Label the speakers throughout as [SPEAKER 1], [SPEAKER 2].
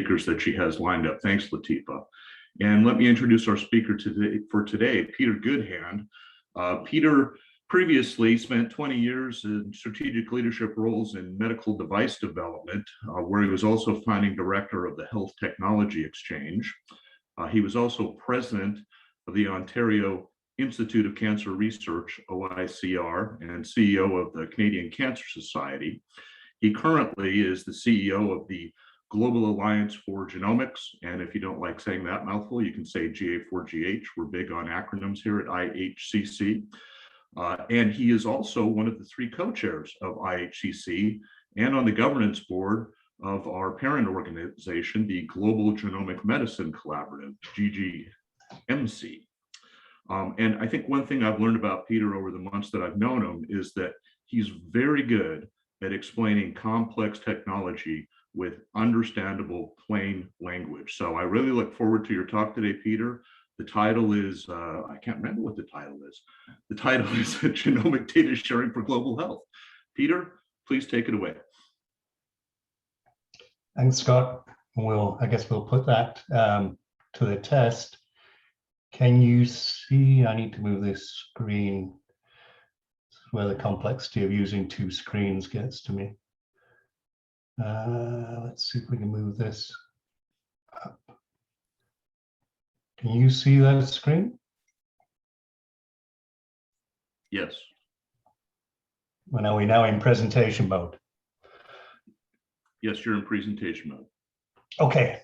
[SPEAKER 1] speakers that she has lined up. Thanks, Latifa. And let me introduce our speaker today, Peter Goodhand. Peter previously spent 20 years in strategic leadership roles in medical device development, where he was also founding director of the Health Technology Exchange. He was also president of the Ontario Institute of Cancer Research, OICR, and CEO of the Canadian Cancer Society. He currently is the CEO of the Global Alliance for Genomics, and if you don't like saying that mouthful, you can say GA4GH. We're big on acronyms here at IHCC. And he is also one of the 3 co-chairs of IHCC and on the governance board of our parent organization, the Global Genomic Medicine Collaborative, GGMC. And I think one thing I've learned about Peter over the months that I've known him is that he's very good at explaining complex technology with understandable, plain language. So I really look forward to your talk today, Peter. The title is, I can't remember what the title is. The title is Genomic Data Sharing for Global Health. Peter, please take it away.
[SPEAKER 2] Thanks, Scott. I guess we'll put that to the test. Can you see? I need to move this screen. This is where the complexity of using 2 screens gets to me. Let's see if we can move this up. Can you see that screen?
[SPEAKER 1] Yes.
[SPEAKER 2] Well, are we now in presentation mode?
[SPEAKER 1] Yes, you're in presentation mode.
[SPEAKER 2] Okay,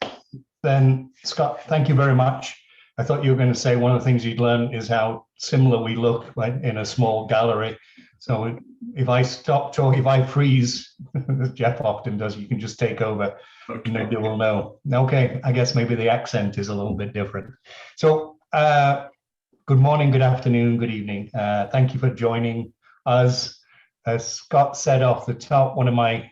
[SPEAKER 2] then Scott, thank you very much. I thought you were going to say one of the things you'd learn is how similar we look in a small gallery. So if I stop talking, if I freeze, as Jeff often does, you can just take over. Okay. Maybe we'll know. Okay, I guess maybe the accent is a little bit different. So good morning, good afternoon, good evening. Thank you for joining us. As Scott said off the top, one of my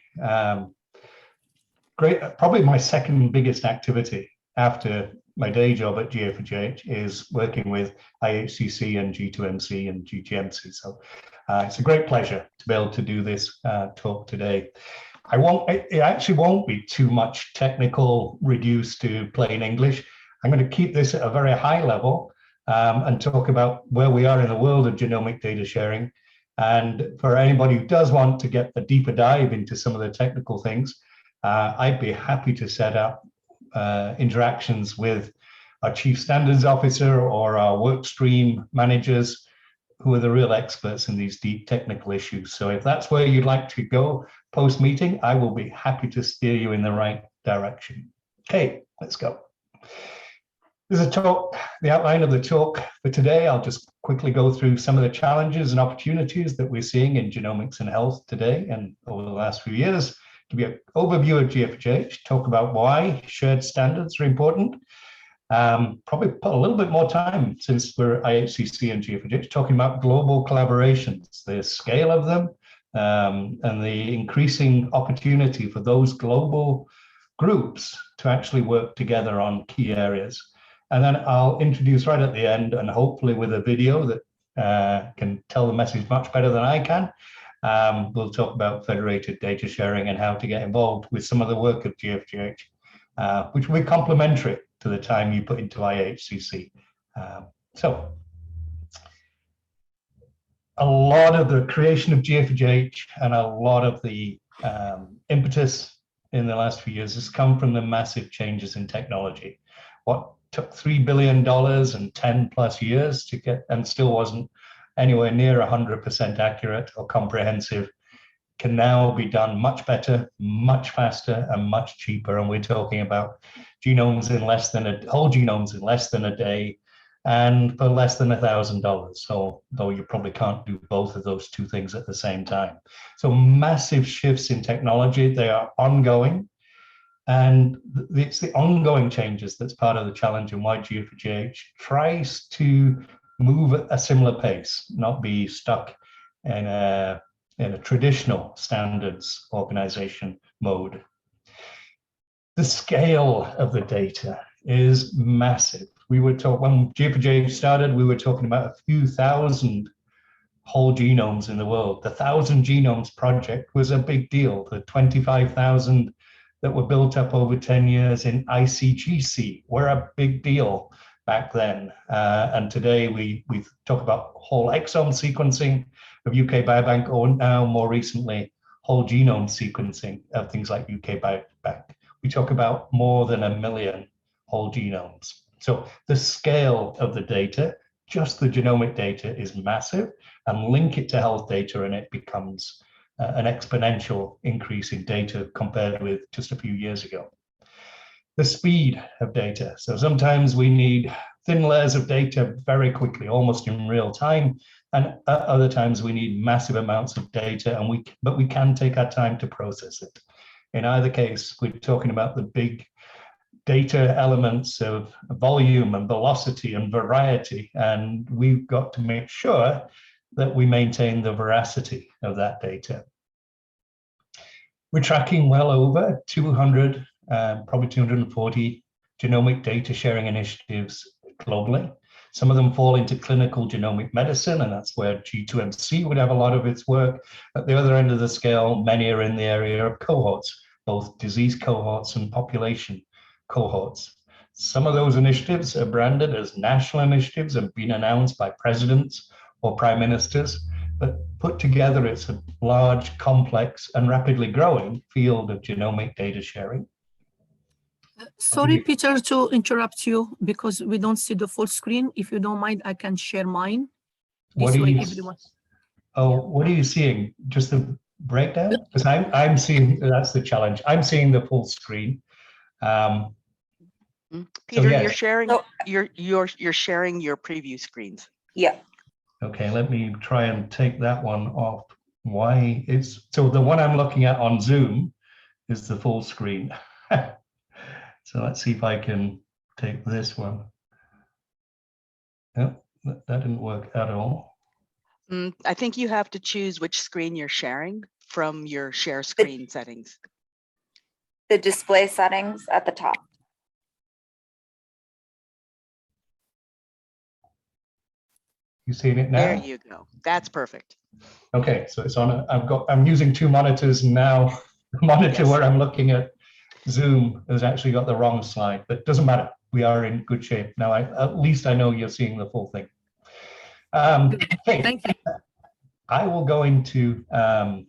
[SPEAKER 2] probably my second biggest activity after my day job at GA4GH is working with IHCC and G2MC and GGMC. So it's a great pleasure to be able to do this talk today. It actually won't be too much technical reduced to plain English. I'm going to keep this at a very high level and talk about where we are in the world of genomic data sharing. And for anybody who does want to get a deeper dive into some of the technical things, I'd be happy to set up interactions with our Chief Standards Officer or our work stream managers who are the real experts in these deep technical issues. So if that's where you'd like to go post-meeting, I will be happy to steer you in the right direction. Okay, let's go. This is a talk, the outline of the talk for today. I'll just quickly go through some of the challenges and opportunities that we're seeing in genomics and health today and over the last few years. Give you an overview of GA4GH, talk about why shared standards are important. Probably put a little bit more time since we're IHCC and GA4GH talking about global collaborations, the scale of them, and the increasing opportunity for those global groups to actually work together on key areas. And then I'll introduce right at the end, and hopefully with a video that can tell the message much better than I can. We'll talk about federated data sharing and how to get involved with some of the work of GA4GH, which will be complementary to the time you put into IHCC. So a lot of the creation of GA4GH and a lot of the impetus in the last few years has come from the massive changes in technology. What took $3 billion and 10 plus years to get, and still wasn't anywhere near 100% accurate or comprehensive, can now be done much better, much faster, and much cheaper. And we're talking about genomes in less than whole genomes in less than a day, and for less than $1,000. So, though you probably can't do both of those 2 things at the same time. So massive shifts in technology, they are ongoing. And it's the ongoing changes that's part of the challenge and why GA4GH tries to move at a similar pace, not be stuck in a traditional standards organization mode. The scale of the data is massive. We were talking, when GA4GH started, we were talking about a few thousand whole genomes in the world. The 1,000 Genomes Project was a big deal. The 25,000 that were built up over 10 years in IHCC were a big deal back then. And today we talk about whole exome sequencing of UK Biobank, or now more recently, whole genome sequencing of things like UK Biobank. We talk about more than 1 million whole genomes. So the scale of the data, just the genomic data, is massive, and link it to health data and it becomes an exponential increase in data compared with just a few years ago. The speed of data. So sometimes we need thin layers of data very quickly, almost in real time, and other times we need massive amounts of data, but we can take our time to process it. In either case, we're talking about the big data elements of volume and velocity and variety, and we've got to make sure that we maintain the veracity of that data. We're tracking well over 200, probably 240 genomic data sharing initiatives globally. Some of them fall into clinical genomic medicine, and that's where G2MC would have a lot of its work. At the other end of the scale, many are in the area of cohorts, both disease cohorts and population cohorts. Some of those initiatives are branded as national initiatives and been announced by presidents or prime ministers, but put together, it's a large, complex, and rapidly growing field of genomic data sharing.
[SPEAKER 3] Sorry, Peter, to interrupt you because we don't see the full screen. If you don't mind, I can share mine.
[SPEAKER 2] What are you seeing? Just the breakdown? Because I'm seeing, that's the challenge. I'm seeing the full screen.
[SPEAKER 4] Peter,
[SPEAKER 2] so yes.
[SPEAKER 4] you're sharing you're sharing your preview screens.
[SPEAKER 5] Yeah.
[SPEAKER 2] Okay, let me try and take that one off. Why it's so the one I'm looking at on Zoom is the full screen. So let's see if I can take this one. Nope, that didn't work at all.
[SPEAKER 4] I think you have to choose which screen you're sharing from your share screen settings.
[SPEAKER 5] The display settings at the top.
[SPEAKER 2] You seeing it now?
[SPEAKER 4] There you go. That's perfect.
[SPEAKER 2] Okay, so it's on. I'm using two monitors now. The monitor
[SPEAKER 4] Yes.
[SPEAKER 2] where I'm looking at Zoom has actually got the wrong slide, but it doesn't matter. We are in good shape now. At least I know you're seeing the full thing. Okay.
[SPEAKER 3] Thank you.
[SPEAKER 2] I will go into an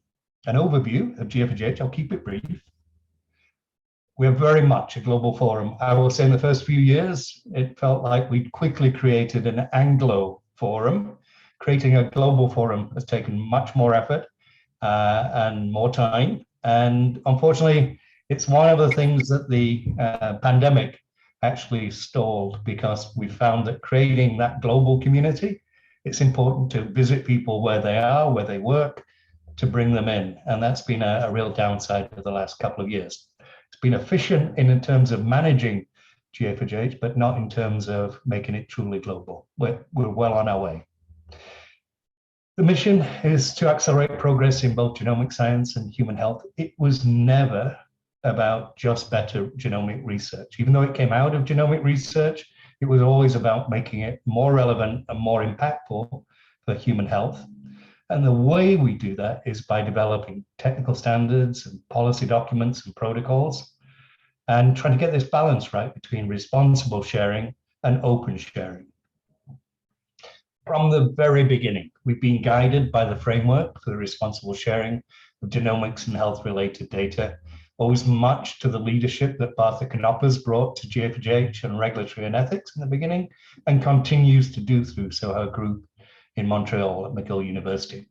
[SPEAKER 2] overview of GFGH. I'll keep it brief. We're very much a global forum. I will say in the first few years, it felt like we'd quickly created an Anglo forum. Creating a global forum has taken much more effort and more time. And unfortunately, it's one of the things that the pandemic actually stalled, because we found that creating that global community, it's important to visit people where they are, where they work, to bring them in. And that's been a real downside of the last couple of years. It's been efficient in terms of managing GA4GH, but not in terms of making it truly global. We're well on our way. The mission is to accelerate progress in both genomic science and human health. It was never about just better genomic research. Even though it came out of genomic research, it was always about making it more relevant and more impactful for human health. And the way we do that is by developing technical standards and policy documents and protocols, and trying to get this balance right between responsible sharing and open sharing. From the very beginning, we've been guided by the framework for the responsible sharing of genomics and health-related data, owes much to the leadership that Partha Knoppers brought to GFGH and regulatory and ethics in the beginning, and continues to do through her group in Montreal at McGill University.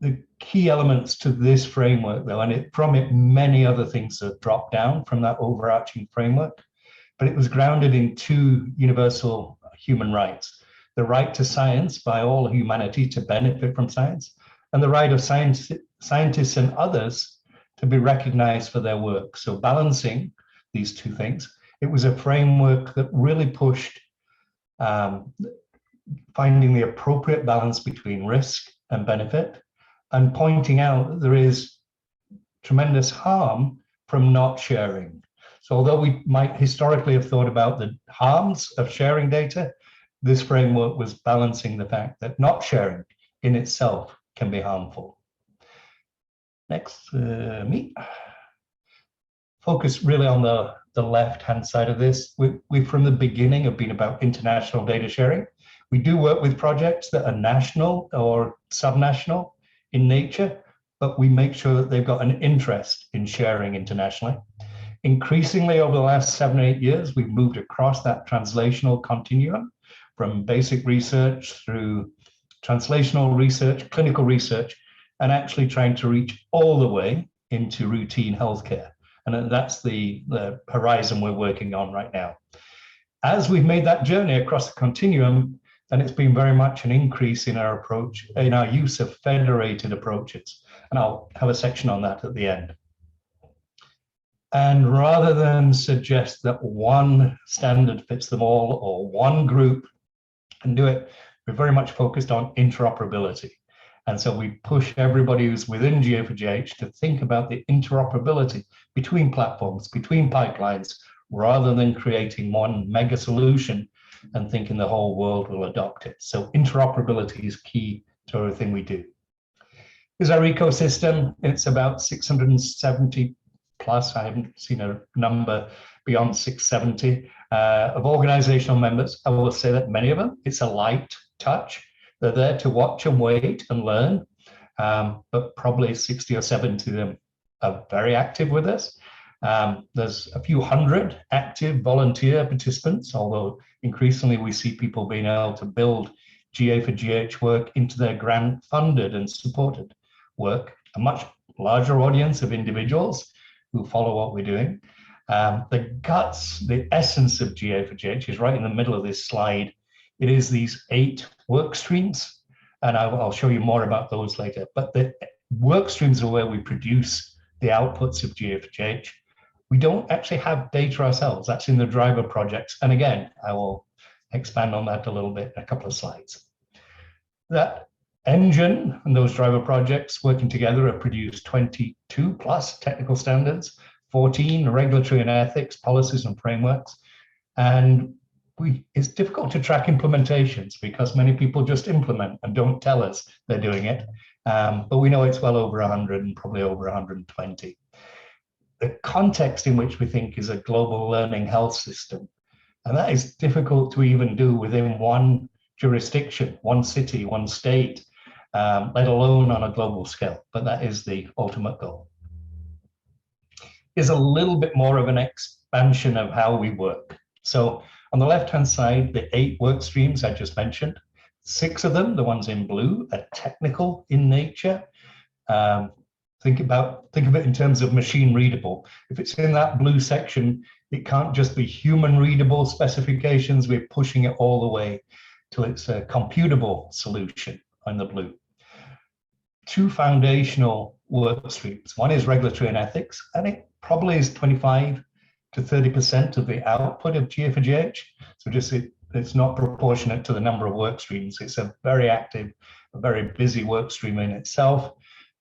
[SPEAKER 2] The key elements to this framework, though, and from it, many other things have dropped down from that overarching framework, but it was grounded in two universal human rights: the right to science by all humanity to benefit from science, and the right of scientists and others to be recognized for their work. So balancing these two things, it was a framework that really pushed finding the appropriate balance between risk and benefit, and pointing out that there is tremendous harm from not sharing. So although we might historically have thought about the harms of sharing data, this framework was balancing the fact that not sharing in itself can be harmful. Next, me. focus really on the left-hand side of this. We from the beginning have been about international data sharing. We do work with projects that are national or subnational in nature, but we make sure that they've got an interest in sharing internationally. Increasingly over the last 7 or 8 years, we've moved across that translational continuum from basic research through translational research, clinical research, and actually trying to reach all the way into routine healthcare. And that's the horizon we're working on right now. As we've made that journey across the continuum, then it's been very much an increase in our approach, in our use of federated approaches. And I'll have a section on that at the end. And rather than suggest that one standard fits them all or one group can do it, we're very much focused on interoperability. And so we push everybody who's within GA4GH to think about the interoperability between platforms, between pipelines, rather than creating one mega solution and thinking the whole world will adopt it. So interoperability is key to everything we do. Here's our ecosystem. It's about 670 plus, I haven't seen a number beyond 670 of organizational members. I will say that many of them, it's a light touch. They're there to watch and wait and learn, but probably 60 or 70 of them are very active with us. There's a few hundred active volunteer participants, although increasingly we see people being able to build GA4GH work into their grant funded and supported work, a much larger audience of individuals who follow what we're doing. The guts, the essence of GA4GH is right in the middle of this slide. It is these 8 work streams, and I'll show you more about those later. But the work streams are where we produce the outputs of GA4GH. We don't actually have data ourselves. That's in the driver projects. And again, I will expand on that a little bit in a couple of slides. That engine and those driver projects working together have produced 22 plus technical standards, 14 regulatory and ethics policies and frameworks. And it's difficult to track implementations because many people just implement and don't tell us they're doing it. But we know it's well over 100 and probably over 120. The context in which we think is a global learning health system. And that is difficult to even do within one jurisdiction, one city, one state, let alone on a global scale. But that is the ultimate goal. Here's a little bit more of an expansion of how we work. So on the left-hand side, the 8 work streams I just mentioned, 6 of them, the ones in blue, are technical in nature. Think of it in terms of machine readable. If it's in that blue section, it can't just be human readable specifications. We're pushing it all the way till it's a computable solution on the blue. 2 foundational work streams. One is regulatory and ethics, and it probably is 25 to 30% of the output of GA4GH. So it's not proportionate to the number of work streams. It's a very active, a very busy work stream in itself.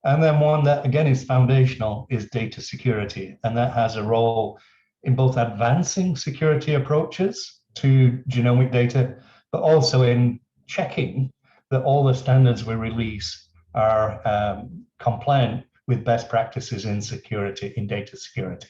[SPEAKER 2] And then one that again is foundational is data security. And that has a role in both advancing security approaches to genomic data, but also in checking that all the standards we release are compliant with best practices in security, in data security.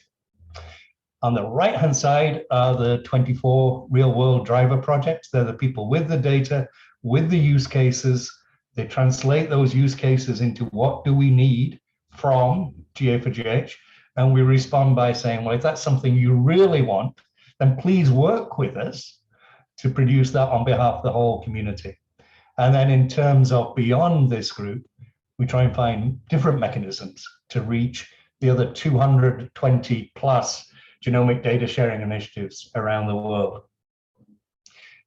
[SPEAKER 2] On the right-hand side are the 24 real-world driver projects. They're the people with the data, with the use cases. They translate those use cases into what do we need from GA4GH, and we respond by saying, well, if that's something you really want, then please work with us to produce that on behalf of the whole community. And then in terms of beyond this group, we try and find different mechanisms to reach the other 220 plus genomic data sharing initiatives around the world.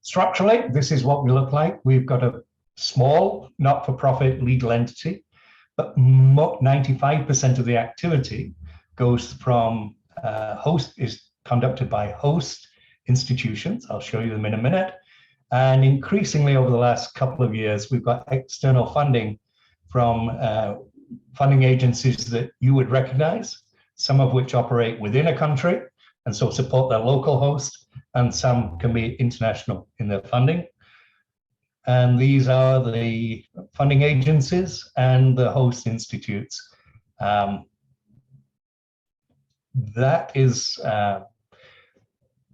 [SPEAKER 2] Structurally, this is what we look like. We've got a small, not-for-profit legal entity, but 95% of the activity goes from is conducted by host institutions. I'll show you them in a minute. And increasingly over the last couple of years, we've got external funding from funding agencies that you would recognize, some of which operate within a country and so support their local host, and some can be international in their funding. And these are the funding agencies and the host institutes. that is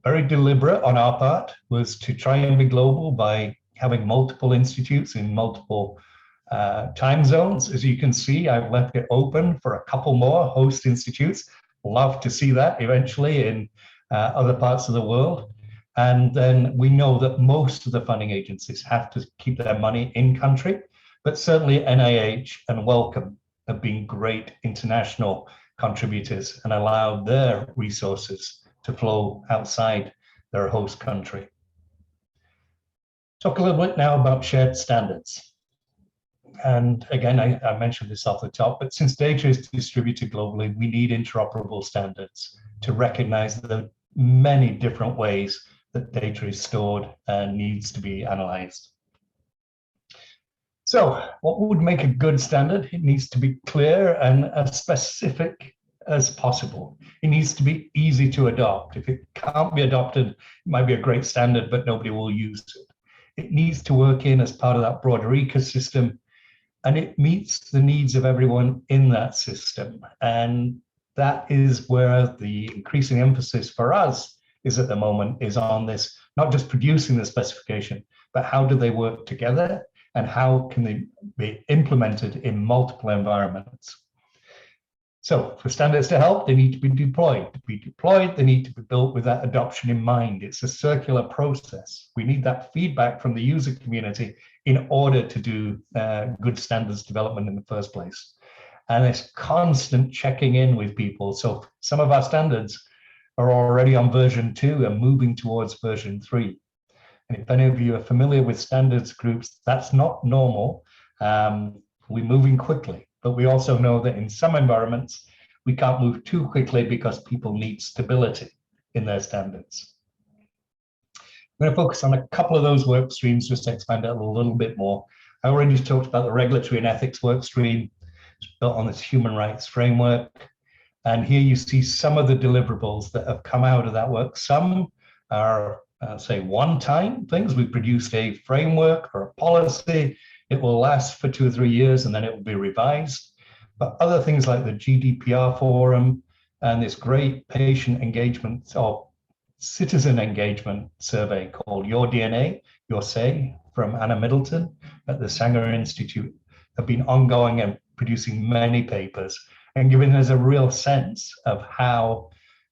[SPEAKER 2] very deliberate on our part, was to try and be global by having multiple institutes in multiple time zones. As you can see, I've left it open for a couple more host institutes. Love to see that eventually in other parts of the world. And then we know that most of the funding agencies have to keep their money in country, but certainly NIH and Wellcome have been great international contributors and allowed their resources to flow outside their host country. Talk a little bit now about shared standards. And again, I mentioned this off the top, but since data is distributed globally, we need interoperable standards to recognize the many different ways that data is stored and needs to be analyzed. So what would make a good standard? It needs to be clear and as specific as possible. It needs to be easy to adopt. If it can't be adopted, it might be a great standard, but nobody will use it. It needs to work in as part of that broader ecosystem, and it meets the needs of everyone in that system. And that is where the increasing emphasis for us is at the moment, is on this, not just producing the specification, but how do they work together and how can they be implemented in multiple environments. So for standards to help, they need to be deployed. To be deployed, they need to be built with that adoption in mind. It's a circular process. We need that feedback from the user community in order to do good standards development in the first place. And it's constant checking in with people. So some of our standards are already on version 2 and moving towards version 3. And if any of you are familiar with standards groups, that's not normal. We're moving quickly, but we also know that in some environments, we can't move too quickly because people need stability in their standards. I'm going to focus on a couple of those work streams just to expand it a little bit more. I already talked about the regulatory and ethics work stream. It's built on this human rights framework. And here you see some of the deliverables that have come out of that work. Some are, say, one-time things. We produced a framework or a policy. It will last for 2 or 3 years and then it will be revised. But other things like the GDPR forum and this great patient engagement or citizen engagement survey called Your DNA, Your Say from Anna Middleton at the Sanger Institute have been ongoing and producing many papers and giving us a real sense of how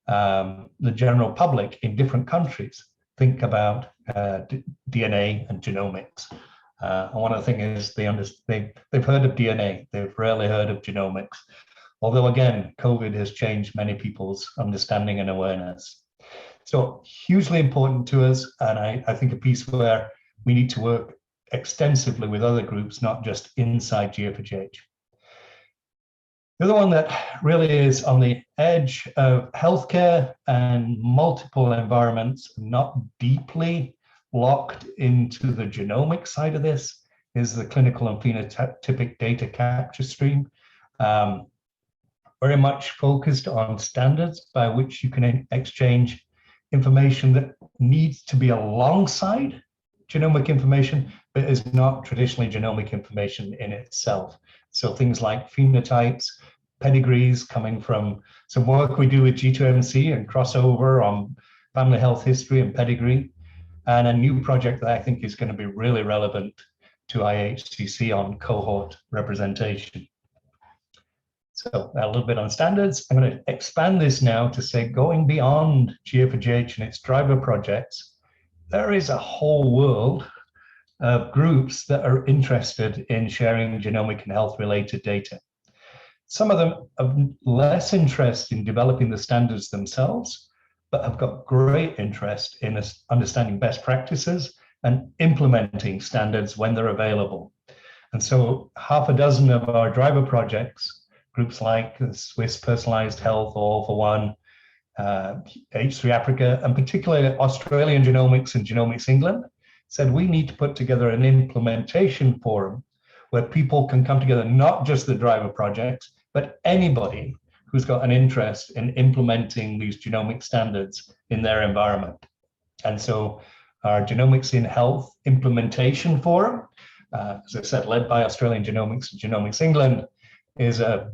[SPEAKER 2] the general public in different countries think about DNA and genomics. And one of the things is they've heard of DNA, they've rarely heard of genomics. Although again, COVID has changed many people's understanding and awareness. So hugely important to us, and I think a piece where we need to work extensively with other groups, not just inside GFHH. The other one that really is on the edge of healthcare and multiple environments, not deeply locked into the genomic side of this, is the clinical and phenotypic data capture stream. Very much focused on standards by which you can exchange information that needs to be alongside genomic information, but is not traditionally genomic information in itself. So things like phenotypes, pedigrees coming from some work we do with G2MC and crossover on family health history and pedigree, and a new project that I think is going to be really relevant to IHCC on cohort representation. So a little bit on standards. I'm going to expand this now to say, going beyond GFHH and its driver projects, there is a whole world of groups that are interested in sharing genomic and health related data. Some of them have less interest in developing the standards themselves, but have got great interest in understanding best practices and implementing standards when they're available. And so 6 of our driver projects, groups like the Swiss Personalized Health, All for One, H3 Africa, and particularly Australian Genomics and Genomics England, said we need to put together an implementation forum where people can come together, not just the driver projects, but anybody who's got an interest in implementing these genomic standards in their environment. And so our Genomics in Health Implementation Forum, as I said, led by Australian Genomics and Genomics England, is a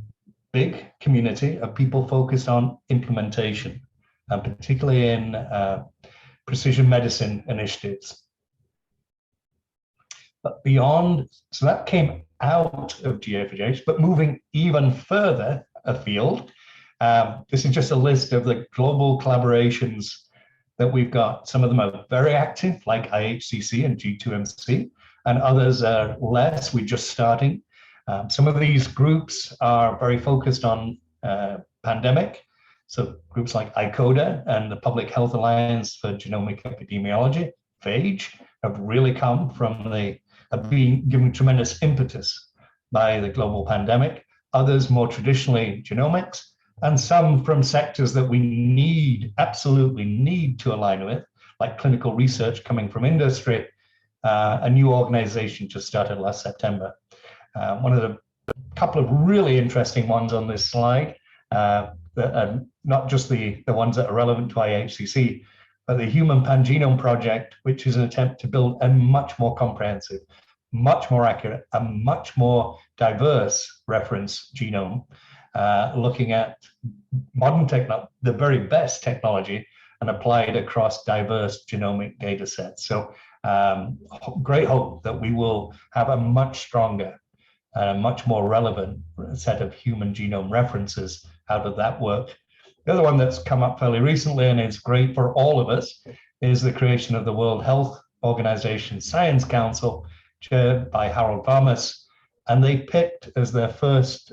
[SPEAKER 2] big community of people focused on implementation, and particularly in precision medicine initiatives. But beyond, so that came out of GA4H, but moving even further afield, this is just a list of the global collaborations that we've got. Some of them are very active, like IHCC and G2MC, and others are less. We're just starting. Some of these groups are very focused on pandemic. So groups like ICODA and the Public Health Alliance for Genomic Epidemiology, PHAGE, have really come from have been given tremendous impetus by the global pandemic. Others more traditionally genomics, and some from sectors that we absolutely need to align with, like clinical research coming from industry. A new organization just started last September. One of the couple of really interesting ones on this slide, that are not just the ones that are relevant to IHCC, but the Human Pangenome Project, which is an attempt to build a much more comprehensive, much more accurate, and much more diverse reference genome, looking at modern technology, the very best technology, and applied across diverse genomic data sets. So great hope that we will have a much stronger and a much more relevant set of human genome references out of that work. The other one that's come up fairly recently, and it's great for all of us, is the creation of the World Health Organization Science Council, chaired by Harold Varmus. And they picked as their first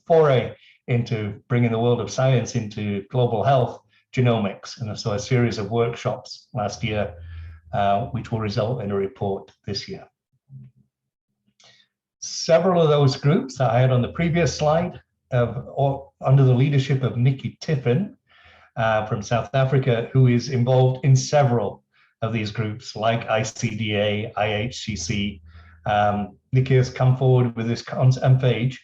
[SPEAKER 2] foray into bringing the world of science into global health genomics. And so a series of workshops last year, which will result in a report this year. Several of those groups that I had on the previous slide, under the leadership of Nikki Tiffin from South Africa, who is involved in several of these groups like ICDA, IHCC. Nikki has come forward with this concept, and PHAGE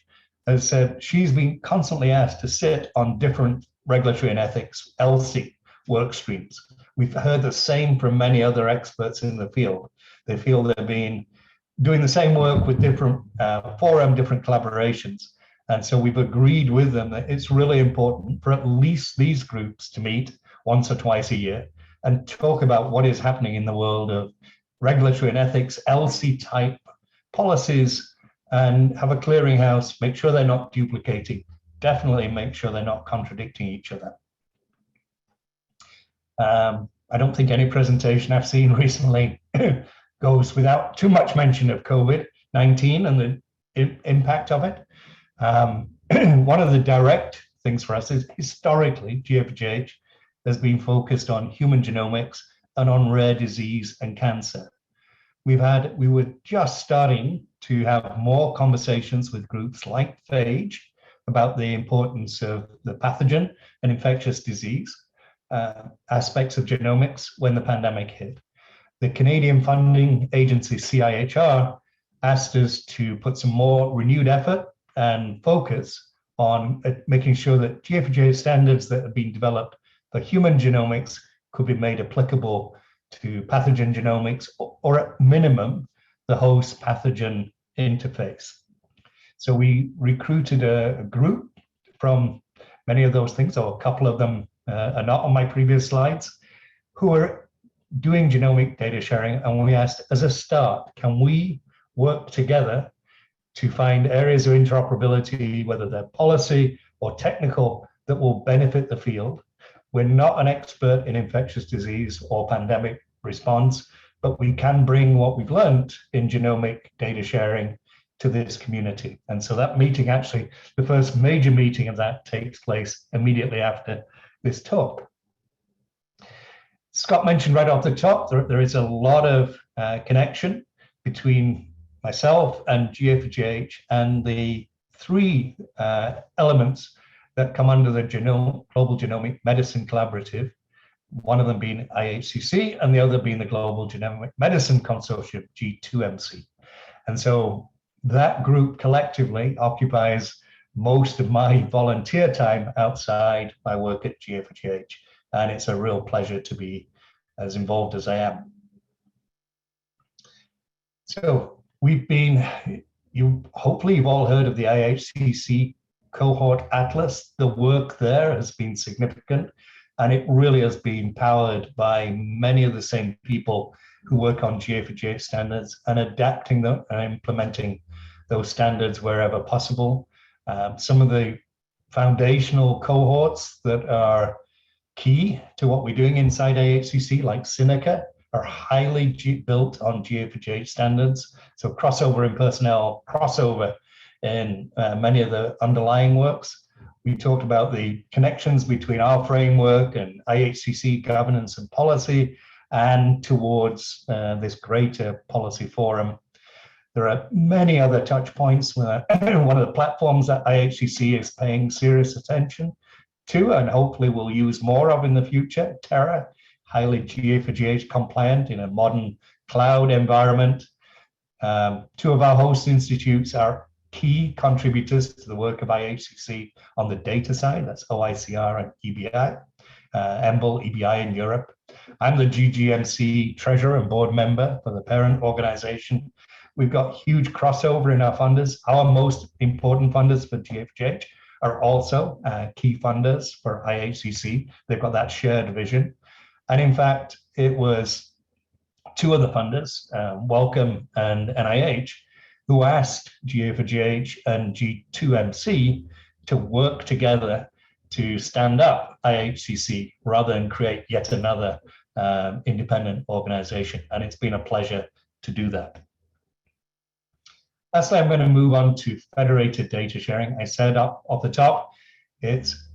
[SPEAKER 2] has said she's been constantly asked to sit on different regulatory and ethics, LC, work streams. We've heard the same from many other experts in the field. They feel they've been doing the same work with different forum, different collaborations. And so we've agreed with them that it's really important for at least these groups to meet once or twice a year and talk about what is happening in the world of regulatory and ethics, LC type policies, and have a clearinghouse, make sure they're not duplicating, definitely make sure they're not contradicting each other. I don't think any presentation I've seen recently goes without too much mention of COVID-19 and the impact of it. One of the direct things for us is historically GA4H has been focused on human genomics and on rare disease and cancer. We were just starting to have more conversations with groups like PHAGE about the importance of the pathogen and infectious disease aspects of genomics when the pandemic hit. The Canadian funding agency CIHR asked us to put some more renewed effort and focus on making sure that GA4J standards that have been developed for human genomics could be made applicable to pathogen genomics, or at minimum, the host pathogen interface. So we recruited a group from many of those things, or a couple of them are not on my previous slides, who are doing genomic data sharing. And we asked, as a start, can we work together to find areas of interoperability, whether they're policy or technical, that will benefit the field? We're not an expert in infectious disease or pandemic response, but we can bring what we've learned in genomic data sharing to this community. And so that meeting, actually, the first major meeting of that takes place immediately after this talk. Scott mentioned right off the top, there is a lot of connection between myself and GA4H and the three elements that come under the Global Genomic Medicine Collaborative, one of them being IHCC and the other being the Global Genomic Medicine Consortium, G2MC. And so that group collectively occupies most of my volunteer time outside my work at GA4H, and it's a real pleasure to be as involved as I am. So we've been, hopefully you've all heard of the IHCC cohort atlas. The work there has been significant, and it really has been powered by many of the same people who work on GA4GH standards and adapting them and implementing those standards wherever possible. Some of the foundational cohorts that are key to what we're doing inside IHCC, like Seneca, are highly built on GA4GH standards. So crossover in personnel, crossover in many of the underlying works. We talked about the connections between our framework and IHCC governance and policy, and towards this greater policy forum. There are many other touch points. One of the platforms that IHCC is paying serious attention to, and hopefully we'll use more of in the future, Terra, highly GA4GH compliant in a modern cloud environment. Two of our host institutes are key contributors to the work of IHCC on the data side, that's OICR and EBI, EMBL, EBI in Europe. I'm the GGMC treasurer and board member for the parent organization. We've got huge crossover in our funders. Our most important funders for GA4GH are also key funders for IHCC. They've got that shared vision. And in fact, it was two of the funders, Wellcome and NIH, who asked GA4GH and G2MC to work together to stand up IHCC rather than create yet another independent organization. And it's been a pleasure to do that. Lastly, I'm going to move on to federated data sharing. I said up off the top, it's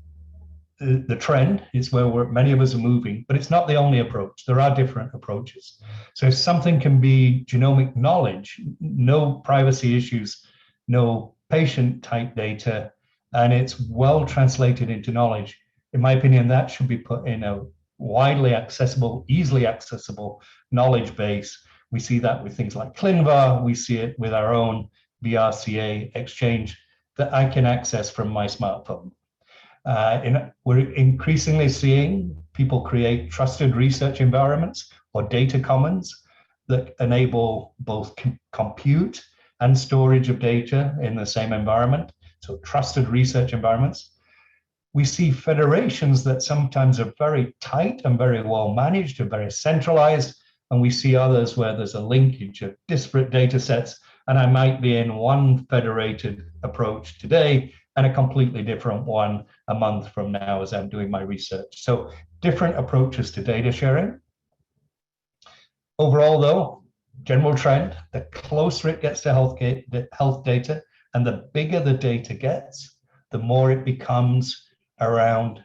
[SPEAKER 2] the trend, is where many of us are moving, but it's not the only approach. There are different approaches. So if something can be genomic knowledge, no privacy issues, no patient type data, and it's well translated into knowledge, in my opinion, that should be put in a widely accessible, easily accessible knowledge base. We see that with things like ClinVar. We see it with our own BRCA exchange that I can access from my smartphone. We're increasingly seeing people create trusted research environments or data commons that enable both compute and storage of data in the same environment. So trusted research environments. We see federations that sometimes are very tight and very well managed and very centralized. And we see others where there's a linkage of disparate data sets. And I might be in one federated approach today and a completely different one a month from now as I'm doing my research. So different approaches to data sharing. Overall though, general trend, the closer it gets to health data and the bigger the data gets, the more it becomes around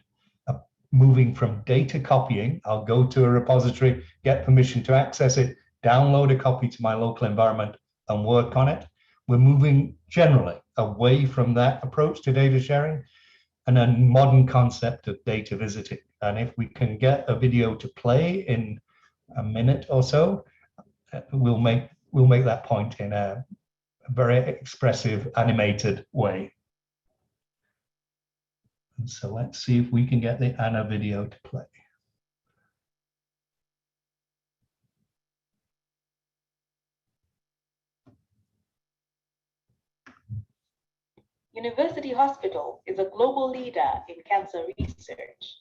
[SPEAKER 2] moving from data copying. I'll go to a repository, get permission to access it, download a copy to my local environment and work on it. We're moving generally away from that approach to data sharing and a modern concept of data visiting. And if we can get a video to play in a minute or so, we'll make that point in a very expressive, animated way. And so let's see if we can get the Anna video to play.
[SPEAKER 6] University Hospital is a global leader in cancer research.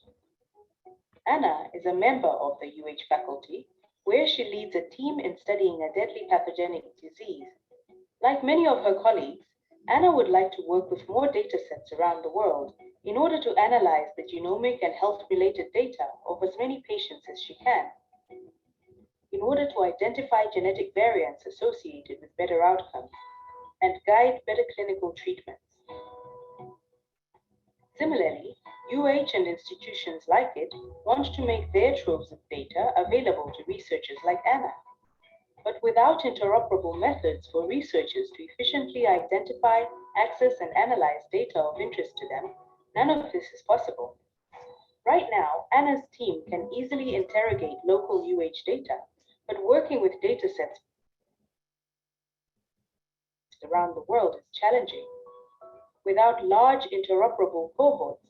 [SPEAKER 6] Anna is a member of the UH faculty, where she leads a team in studying a deadly pathogenic disease. Like many of her colleagues, Anna would like to work with more data sets around the world in order to analyze the genomic and health-related data of as many patients as she can, in order to identify genetic variants associated with better outcomes and guide better clinical treatments. Similarly, UH and institutions like it want to make their troves of data available to researchers like Anna. But without interoperable methods for researchers to efficiently identify, access, and analyze data of interest to them, none of this is possible. Right now, Anna's team can easily interrogate local UH data, but working with data sets around the world is challenging. Without large interoperable cohorts,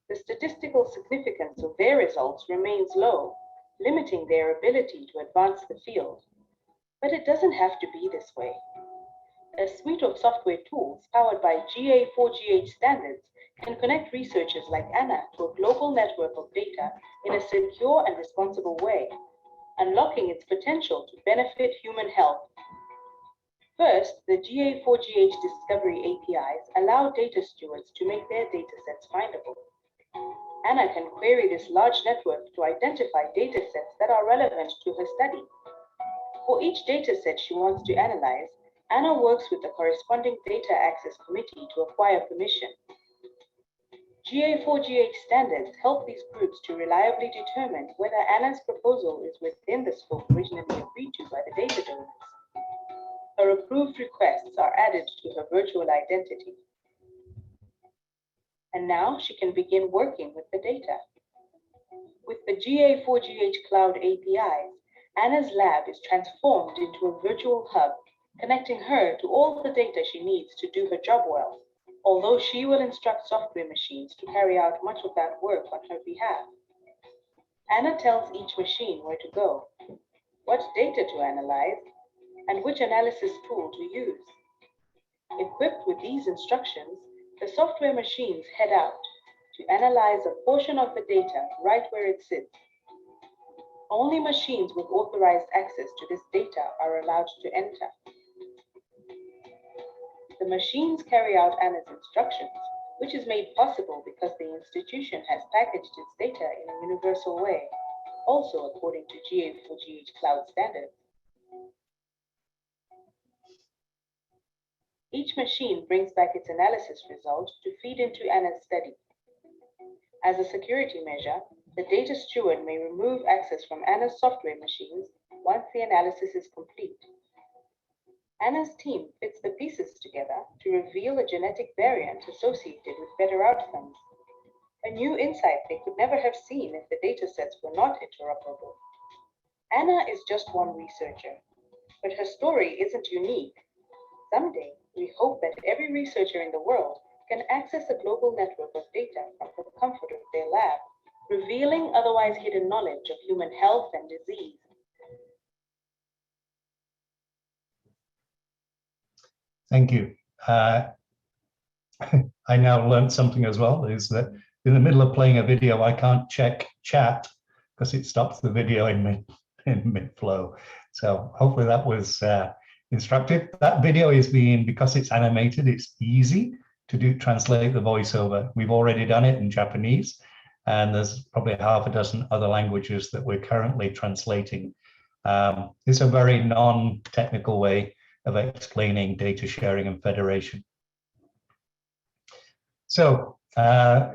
[SPEAKER 6] the statistical significance of their results remains low, limiting their ability to advance the field. But it doesn't have to be this way. A suite of software tools powered by GA4GH standards can connect researchers like Anna to a global network of data in a secure and responsible way, unlocking its potential to benefit human health. First, the GA4GH discovery APIs allow data stewards to make their datasets findable. Anna can query this large network to identify datasets that are relevant to her study. For each dataset she wants to analyze, Anna works with the corresponding data access committee to acquire permission. GA4GH standards help these groups to reliably determine whether Anna's proposal is within the scope originally agreed to by the data donors. Her approved requests are added to her virtual identity. And now she can begin working with the data. With the GA4GH Cloud APIs, Anna's lab is transformed into a virtual hub, connecting her to all the data she needs to do her job well, although she will instruct software machines to carry out much of that work on her behalf. Anna tells each machine where to go, what data to analyze, and which analysis tool to use. Equipped with these instructions, the software machines head out to analyze a portion of the data right where it sits. Only machines with authorized access to this data are allowed to enter. The machines carry out Anna's instructions, which is made possible because the institution has packaged its data in a universal way, also according to GA4GH Cloud standards. Each machine brings back its analysis result to feed into Anna's study. As a security measure, the data steward may remove access from Anna's software machines once the analysis is complete. Anna's team fits the pieces together to reveal a genetic variant associated with better outcomes, a new insight they could never have seen if the datasets were not interoperable. Anna is just one researcher, but her story isn't unique. Someday, we hope that every researcher in the world can access a global network of data from the comfort of their lab, revealing otherwise hidden knowledge of human health and disease.
[SPEAKER 2] Thank you. I now learned something as well, is that in the middle of playing a video, I can't check chat because it stops the video in mid-flow. So hopefully that was instructive. That video is because it's animated, it's easy to translate the voiceover. We've already done it in Japanese, and there's probably half a dozen other languages that we're currently translating. It's a very non-technical way of explaining data sharing and federation. So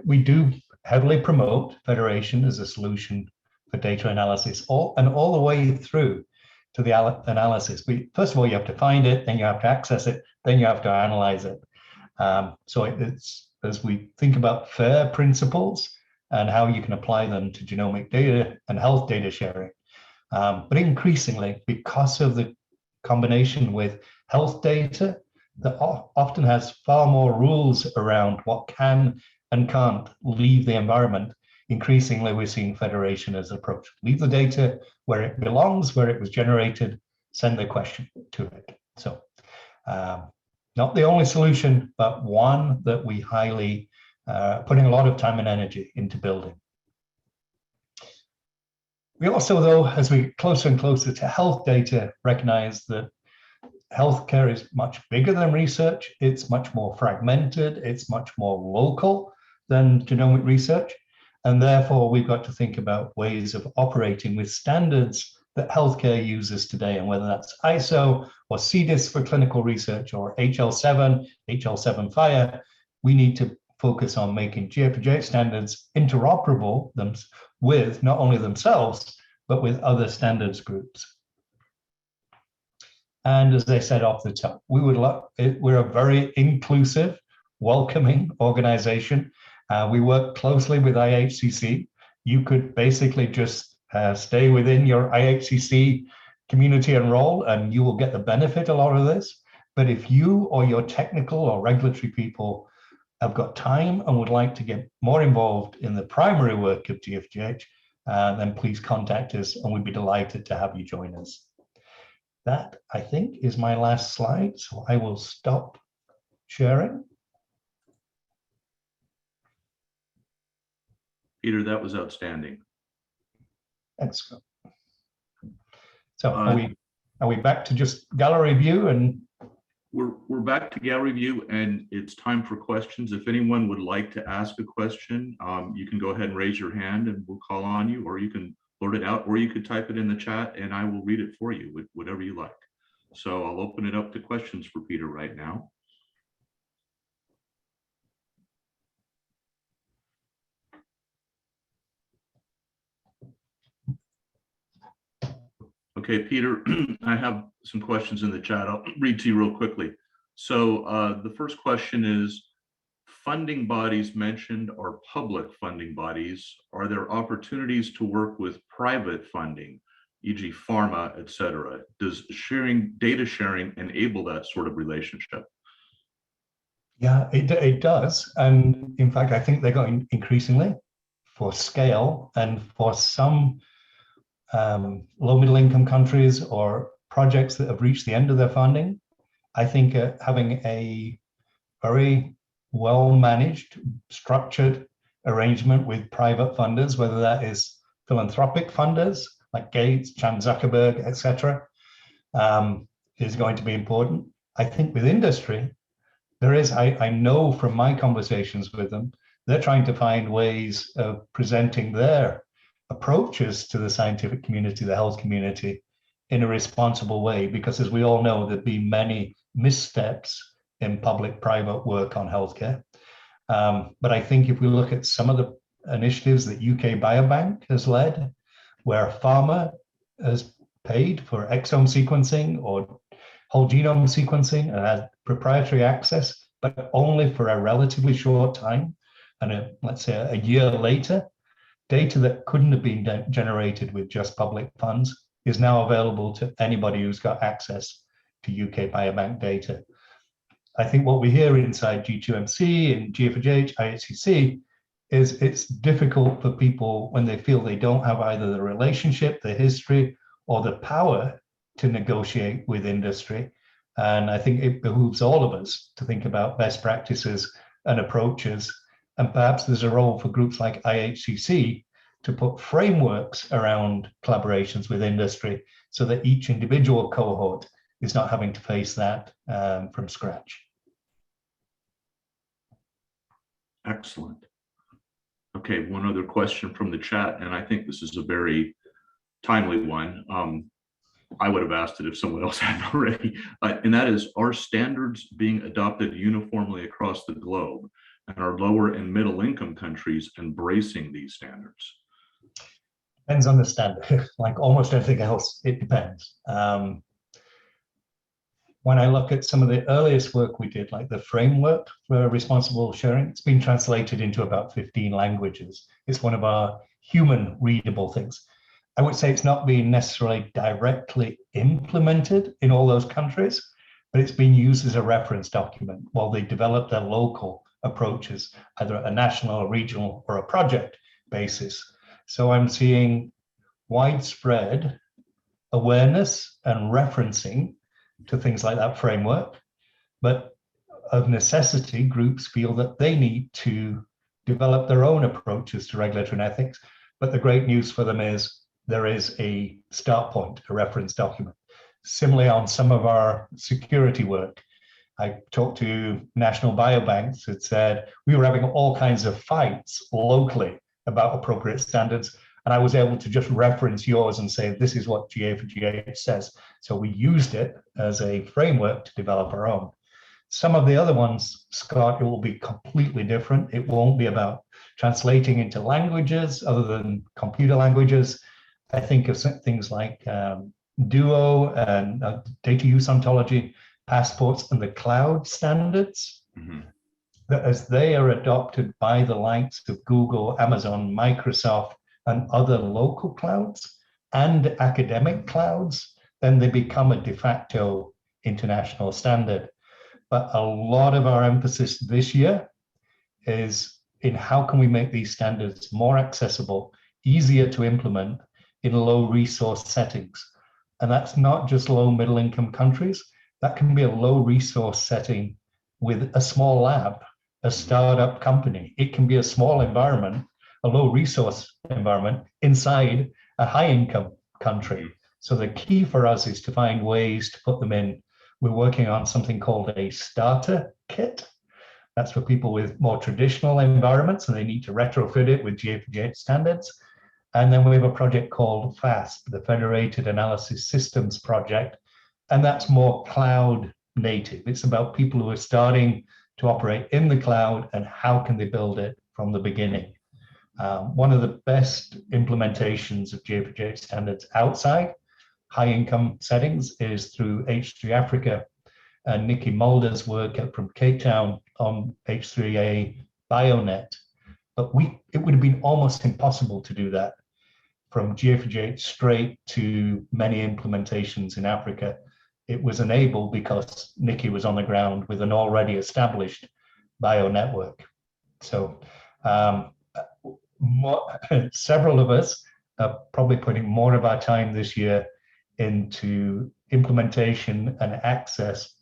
[SPEAKER 2] we do heavily promote federation as a solution for data analysis, all the way through to the analysis. First of all, you have to find it, then you have to access it, then you have to analyze it. So it's, as we think about FAIR principles and how you can apply them to genomic data and health data sharing. But increasingly, because of the combination with health data that often has far more rules around what can and can't leave the environment, increasingly we're seeing federation as an approach. Leave the data where it belongs, where it was generated, send the question to it. So not the only solution, but one that we highly putting a lot of time and energy into building. We also, though, as we get closer and closer to health data, recognize that healthcare is much bigger than research. It's much more fragmented. It's much more local than genomic research. And therefore, we've got to think about ways of operating with standards that healthcare uses today, and whether that's ISO or CDIS for clinical research or HL7, HL7 FHIR, we need to focus on making GA4GH standards interoperable with not only themselves, but with other standards groups. And as I said off the top, we're a very inclusive, welcoming organization. We work closely with IHCC. You could basically just stay within your IHCC community and role, and you will get the benefit a lot of this. But if you or your technical or regulatory people have got time and would like to get more involved in the primary work of GA4GH, then please contact us and we'd be delighted to have you join us. That, I think, is my last slide, so I will stop sharing.
[SPEAKER 1] Peter, that was outstanding.
[SPEAKER 2] Excellent. So are we back to just gallery view? And
[SPEAKER 1] we're back to gallery view, and it's time for questions. If anyone would like to ask a question, you can go ahead and raise your hand and we'll call on you, or you can blurt it out, or you could type it in the chat and I will read it for you, whatever you like. So I'll open it up to questions for Peter right now. Okay, Peter, I have some questions in the chat. I'll read to you real quickly. So the first question is, funding bodies mentioned are public funding bodies. Are there opportunities to work with private funding, e.g. pharma, et cetera? Does data sharing enable that sort of relationship?
[SPEAKER 2] yeah, it does. And in fact, I think they're going increasingly for scale, and for some low middle income countries or projects that have reached the end of their funding, I think having a very well managed, structured arrangement with private funders, whether that is philanthropic funders like Gates, Chan Zuckerberg, etc., is going to be important. I think with industry, there is, I know from my conversations with them, they're trying to find ways of presenting their approaches to the scientific community, the health community, in a responsible way, because as we all know, there've been many missteps in public-private work on healthcare. But I think if we look at some of the initiatives that UK Biobank has led, where pharma has paid for exome sequencing or whole genome sequencing and has proprietary access, but only for a relatively short time, and let's say a year later, data that couldn't have been generated with just public funds is now available to anybody who's got access to UK Biobank data. I think what we hear inside G2MC and GFHH, IHCC, is it's difficult for people when they feel they don't have either the relationship, the history, or the power to negotiate with industry. And I think it behooves all of us to think about best practices and approaches. And perhaps there's a role for groups like IHCC to put frameworks around collaborations with industry so that each individual cohort is not having to face that from scratch.
[SPEAKER 1] Excellent. Okay, one other question from the chat, and I think this is a very timely one. I would have asked it if someone else hadn't already, and that is, are standards being adopted uniformly across the globe? And are lower and middle income countries embracing these standards?
[SPEAKER 2] Depends on the standard. Like almost everything else, it depends. When I look at some of the earliest work we did, like the framework for responsible sharing, it's been translated into about 15 languages. It's one of our human readable things. I would say it's not being necessarily directly implemented in all those countries, but it's being used as a reference document while they develop their local approaches, either at a national, a regional, or a project basis. So I'm seeing widespread awareness and referencing to things like that framework, but of necessity, groups feel that they need to develop their own approaches to regulatory and ethics. But the great news for them is there is a start point, a reference document. Similarly, on some of our security work, I talked to national biobanks that said we were having all kinds of fights locally about appropriate standards. And I was able to just reference yours and say, this is what GA4GH says. So we used it as a framework to develop our own. Some of the other ones, Scott, it will be completely different. It won't be about translating into languages other than computer languages. I think of things like Duo and data use ontology, passports, and the cloud standards. Mm-hmm. That as they are adopted by the likes of Google, Amazon, Microsoft, and other local clouds and academic clouds, then they become a de facto international standard. But a lot of our emphasis this year is in how can we make these standards more accessible, easier to implement in low resource settings. And that's not just low middle income countries. That can be a low resource setting with a small lab, a startup company. It can be a small environment, a low resource environment inside a high income country. So the key for us is to find ways to put them in. We're working on something called a starter kit. That's for people with more traditional environments and they need to retrofit it with GA4GH standards. And then we have a project called FAST, the Federated Analysis Systems Project. And that's more cloud native. It's about people who are starting to operate in the cloud and how can they build it from the beginning. One of the best implementations of GA4GH standards outside high income settings is through H3 Africa and Nikki Mulder's work from Cape Town on H3A BioNet. But it would have been almost impossible to do that from GA4GH straight to many implementations in Africa. It was enabled because Nikki was on the ground with an already established bio network. So several of us are probably putting more of our time this year into implementation and access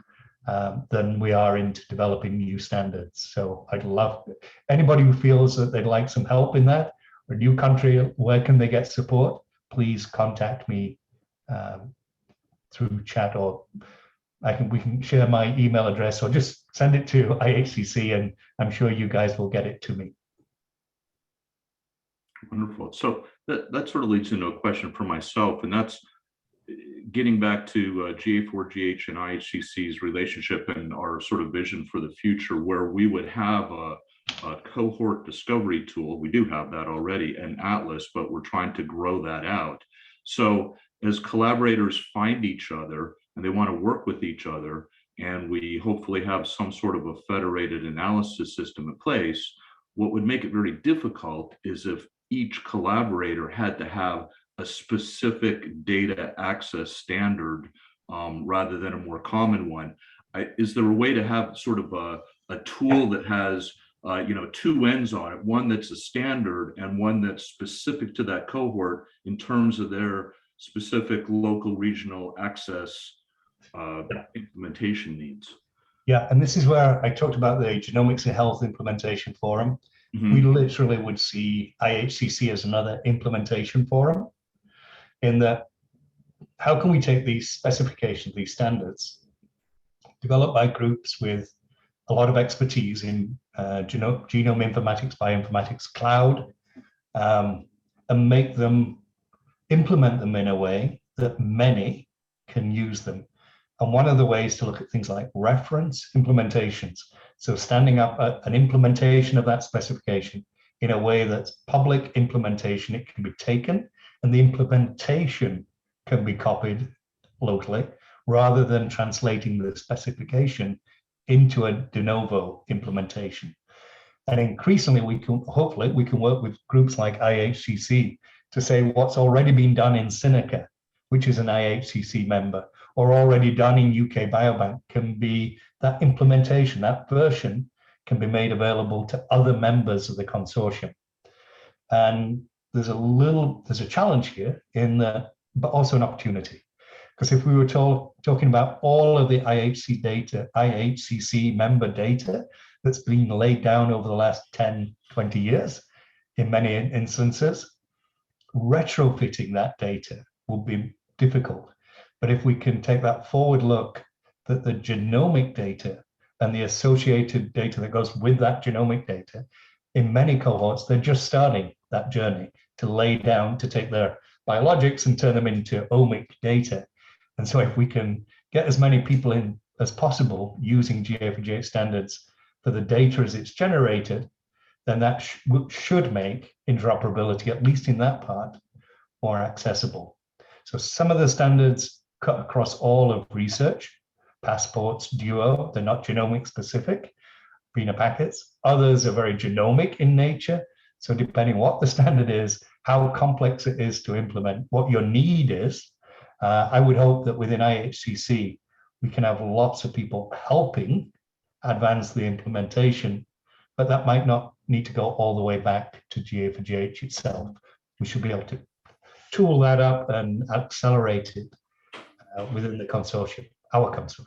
[SPEAKER 2] than we are into developing new standards. So I'd love anybody who feels that they'd like some help in that, or a new country, where can they get support? Please contact me through chat, or we can share my email address, or just send it to IHCC and I'm sure you guys will get it to me.
[SPEAKER 1] Wonderful. So that sort of leads into a question for myself, and that's getting back to GA4GH and IHCC's relationship and our sort of vision for the future, where we would have a cohort discovery tool. We do have that already, an atlas, but we're trying to grow that out. So as collaborators find each other and they want to work with each other, and we hopefully have some sort of a federated analysis system in place, what would make it very difficult is if each collaborator had to have a specific data access standard rather than a more common one. Is there a way to have sort of a tool that has two ends on it, one that's a standard and one that's specific to that cohort in terms of their specific local regional access implementation needs?
[SPEAKER 2] Yeah, and this is where I talked about the Genomics and Health Implementation Forum. Mm-hmm. We literally would see IHCC as another implementation forum, in that how can we take these specifications, these standards, developed by groups with a lot of expertise in genome informatics, bioinformatics, cloud, and implement them in a way that many can use them. And one of the ways to look at things like reference implementations, so standing up an implementation of that specification in a way that's public implementation, it can be taken and the implementation can be copied locally, rather than translating the specification into a de novo implementation. And increasingly, hopefully we can work with groups like IHCC to say what's already been done in Seneca, which is an IHCC member, or already done in UK Biobank, can be that implementation, that version can be made available to other members of the consortium. And there's a challenge here but also an opportunity. Because if we were talking about all of the IHCC member data that's been laid down over the last 10, 20 years, in many instances, retrofitting that data will be difficult. But if we can take that forward look, that the genomic data and the associated data that goes with that genomic data, in many cohorts, they're just starting that journey to lay down, to take their biologics and turn them into omic data. And so if we can get as many people in as possible using GA4GH standards for the data as it's generated, then that should make interoperability, at least in that part, more accessible. So some of the standards cut across all of research, passports, Duo, they're not genomic specific, PINA packets. Others are very genomic in nature. So depending what the standard is, how complex it is to implement, what your need is, I would hope that within IHCC, we can have lots of people helping advance the implementation, but that might not need to go all the way back to GA4GH itself. We should be able to tool that up and accelerate it within the consortium, our consortium.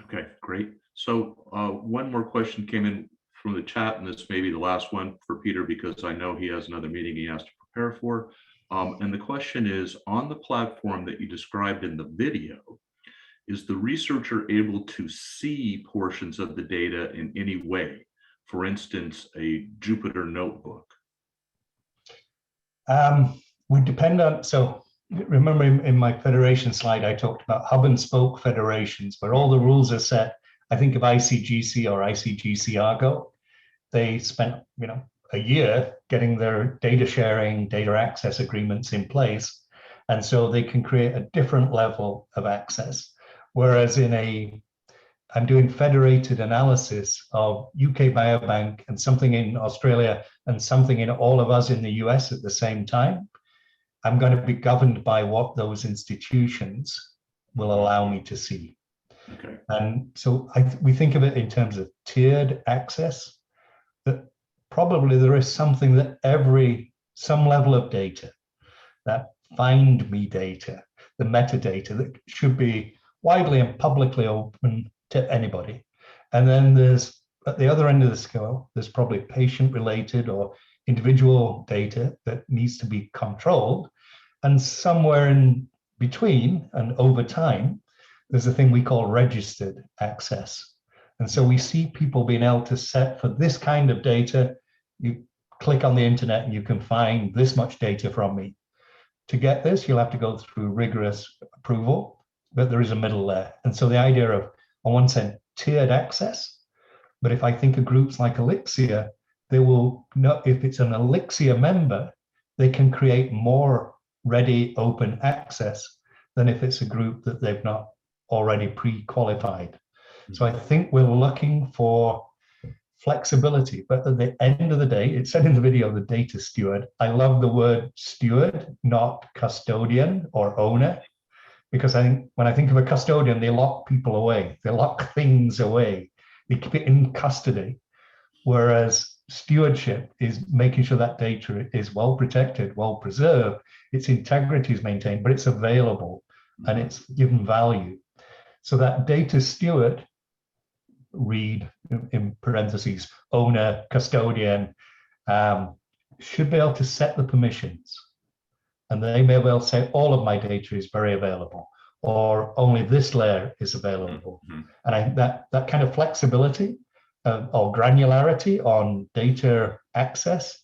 [SPEAKER 1] Okay, great. So one more question came in from the chat, and this may be the last one for Peter because I know he has another meeting he has to prepare for. And the question is, on the platform that you described in the video, is the researcher able to see portions of the data in any way? For instance, a Jupyter notebook?
[SPEAKER 2] We depend on, so remember in my federation slide, I talked about hub and spoke federations where all the rules are set. I think of ICGC or ICGC Argo. They spent, a year getting their data sharing, data access agreements in place. And so they can create a different level of access. Whereas I'm doing federated analysis of UK Biobank and something in Australia and something in all of us in the US at the same time, I'm going to be governed by what those institutions will allow me to see.
[SPEAKER 1] Okay.
[SPEAKER 2] And so we think of it in terms of tiered access, that probably there is something that some level of data, that find me data, the metadata that should be widely and publicly open to anybody. And then there's, at the other end of the scale, there's probably patient related or individual data that needs to be controlled. And somewhere in between and over time, there's a thing we call registered access. And so we see people being able to set for this kind of data, you click on the internet and you can find this much data from me. To get this, you'll have to go through rigorous approval, but there is a middle there. And so the idea of, on one side, tiered access, but if I think of groups like Elixir, they will know if it's an Elixir member, they can create more ready open access than if it's a group that they've not already pre-qualified. So I think we're looking for flexibility, but at the end of the day, it said in the video, the data steward. I love the word steward, not custodian or owner, because I think when I think of a custodian, they lock people away, they lock things away, they keep it in custody. Whereas stewardship is making sure that data is well protected, well preserved, its integrity is maintained, but it's available and it's given value. So that data steward, read in parentheses, owner, custodian, should be able to set the permissions. And they may well say all of my data is very available, or only this layer is available. And I think that kind of flexibility or granularity on data access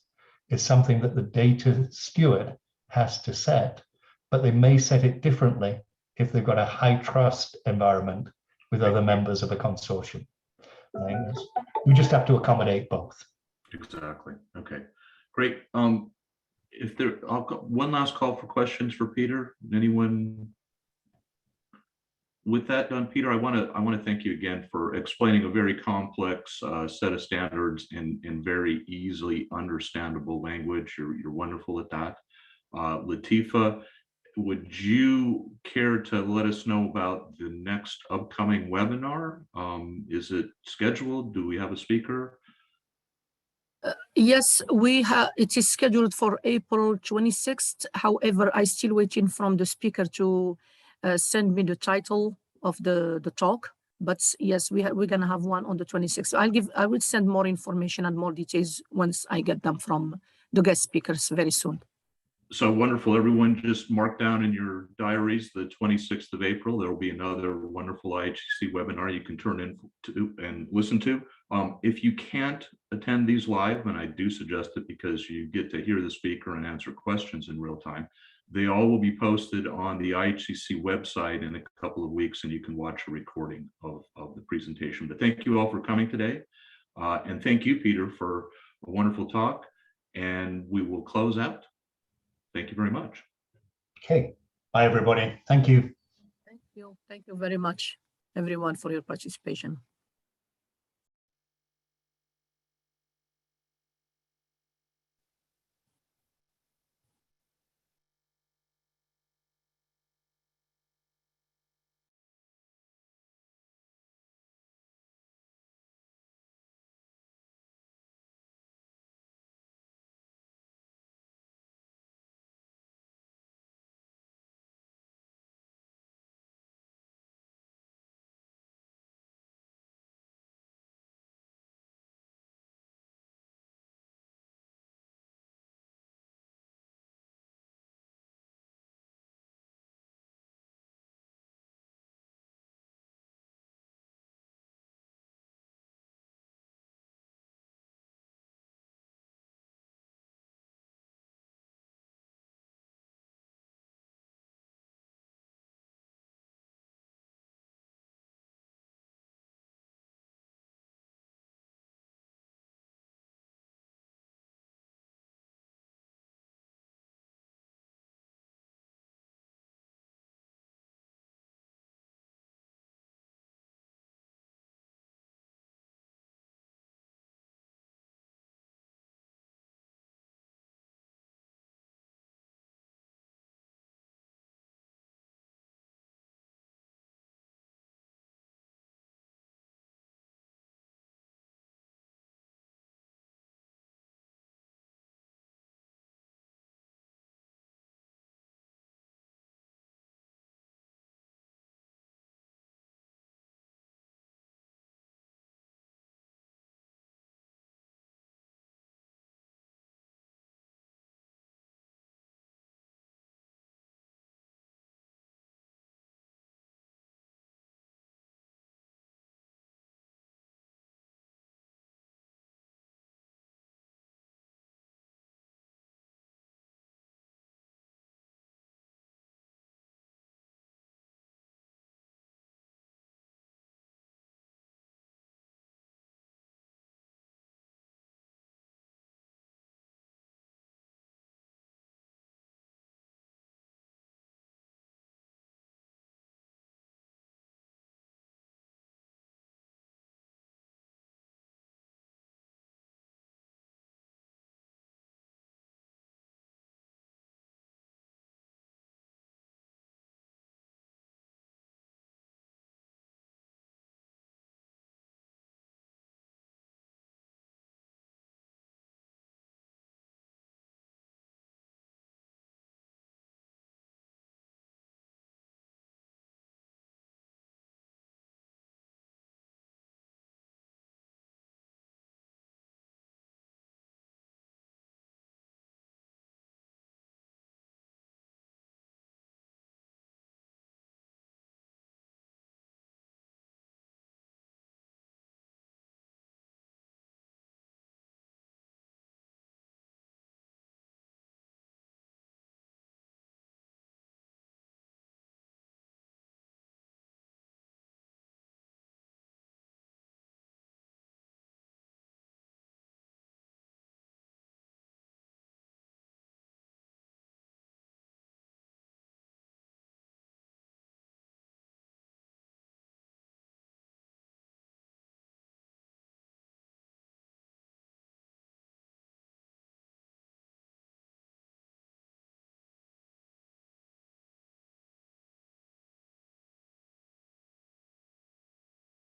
[SPEAKER 2] is something that the data steward has to set, but they may set it differently if they've got a high trust environment with other members of a consortium. We just have to accommodate both.
[SPEAKER 1] Exactly. Okay, great. If there, one last call for questions for Peter. Anyone? With that done, Peter, I want to thank you again for explaining a very complex set of standards in very easily understandable language. You're wonderful at that. Latifa, would you care to let us know about the next upcoming webinar? Is it scheduled? Do we have a speaker?
[SPEAKER 3] Yes, we have. It is scheduled for April 26th. However, I still waiting from the speaker to send me the title of the talk. But yes, we're gonna have one on the 26th. So I will send more information and more details once I get them from the guest speakers very soon.
[SPEAKER 1] So wonderful. Everyone just mark down in your diaries the 26th of April. There will be another wonderful IHCC webinar you can turn in to and listen to. If you can't attend these live, and I do suggest it because you get to hear the speaker and answer questions in real time, they all will be posted on the IHCC website in a couple of weeks, and you can watch a recording of the presentation. But thank you all for coming today. And thank you, Peter, for a wonderful talk. And we will close out. Thank you very much.
[SPEAKER 2] Okay. Bye, everybody. Thank you.
[SPEAKER 3] Thank you. Thank you very much, everyone, for your participation.